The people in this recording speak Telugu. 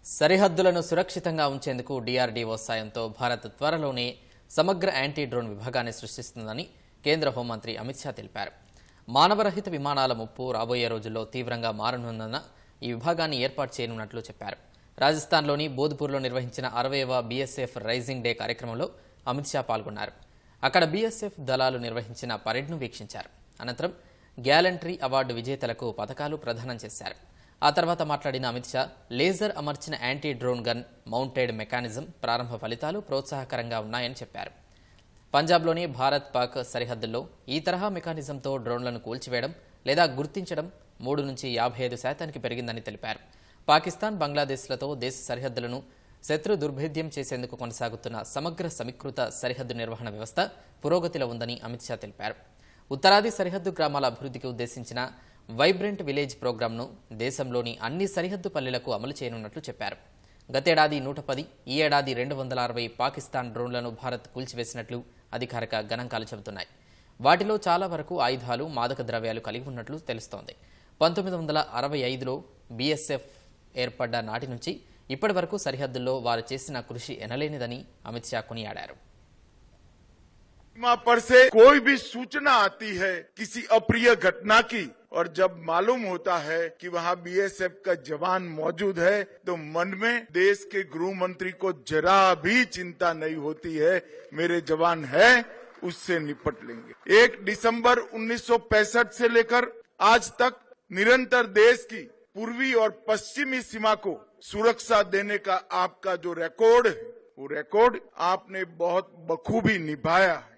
సరిహద్దులను సురక్షితంగా ఉంచేందుకు డీఆర్డీఓ సాయంతో భారత్ త్వరలోనే సమగ్ర యాంటీ డ్రోన్ విభాగాన్ని సృష్టిస్తుందని కేంద్ర హోంమంత్రి అమిత్ షా తెలిపారు. మానవరహిత విమానాల ముప్పు రాబోయే రోజుల్లో తీవ్రంగా మారనుందన్న ఈ విభాగాన్ని ఏర్పాటు చేయనున్నట్లు చెప్పారు. రాజస్థాన్లోని బోధ్పూర్లో నిర్వహించిన 60వ బీఎస్ఎఫ్ రైజింగ్ డే కార్యక్రమంలో అమిత్ షా పాల్గొన్నారు. అక్కడ బీఎస్ఎఫ్ దళాలు నిర్వహించిన పరేడ్ను వీక్షించారు. అనంతరం గ్యాలంటరీ అవార్డు విజేతలకు పథకాలు ప్రదానం చేశారు. ఆ తర్వాత మాట్లాడిన అమిత్ షా లేజర్ అమర్చిన anti drone gun mounted mechanism ప్రారంభ ఫలితాలు ప్రోత్సాహకరంగా ఉన్నాయని చెప్పారు. పంజాబ్లోని భారత్ పాక్ సరిహద్దుల్లో ఈ తరహా మెకానిజంతో డ్రోన్లను కూల్చివేయడం లేదా గుర్తించడం 3 నుంచి 55% పెరిగిందని తెలిపారు. పాకిస్తాన్, బంగ్లాదేశ్లతో దేశ సరిహద్దులను శత్రు దుర్భేద్యం చేసేందుకు కొనసాగుతున్న సమగ్ర సమీకృత సరిహద్దు నిర్వహణ వ్యవస్థ పురోగతిలో ఉందని అమిత్ షా తెలిపారు. ఉత్తరాది సరిహద్దు గ్రామాల అభివృద్ధికి ఉద్దేశించిన వైబ్రెంట్ విలేజ్ ప్రోగ్రాంను దేశంలోని అన్ని సరిహద్దు పల్లెలకు అమలు చేయనున్నట్లు చెప్పారు. గతేడాది 110, ఈ ఏడాది 260 పాకిస్తాన్ డ్రోన్లను భారత్ కూల్చివేసినట్లు అధికారిక గణాంకాలు చెబుతున్నాయి. వాటిలో చాలా వరకు ఆయుధాలు, మాదక ద్రవ్యాలు కలిగి ఉన్నట్లు తెలుస్తోంది. 1965లో బీఎస్ఎఫ్ ఏర్పడ్డ నాటి నుంచి ఇప్పటి వరకు సరిహద్దుల్లో వారు చేసిన కృషి ఎనలేనిదని అమిత్ షా కొనియాడారు. सीमा पर से कोई भी सूचना आती है किसी अप्रिय घटना की और जब मालूम होता है कि वहां बीएसएफ का जवान मौजूद है तो मन में देश के गृह मंत्री को जरा भी चिंता नहीं होती है, मेरे जवान है उससे निपट लेंगे। 1 दिसंबर 1965 से लेकर आज तक निरंतर देश की पूर्वी और पश्चिमी सीमा को सुरक्षा देने का आपका जो रिकॉर्ड है वो रिकॉर्ड आपने बहुत बखूबी निभाया है।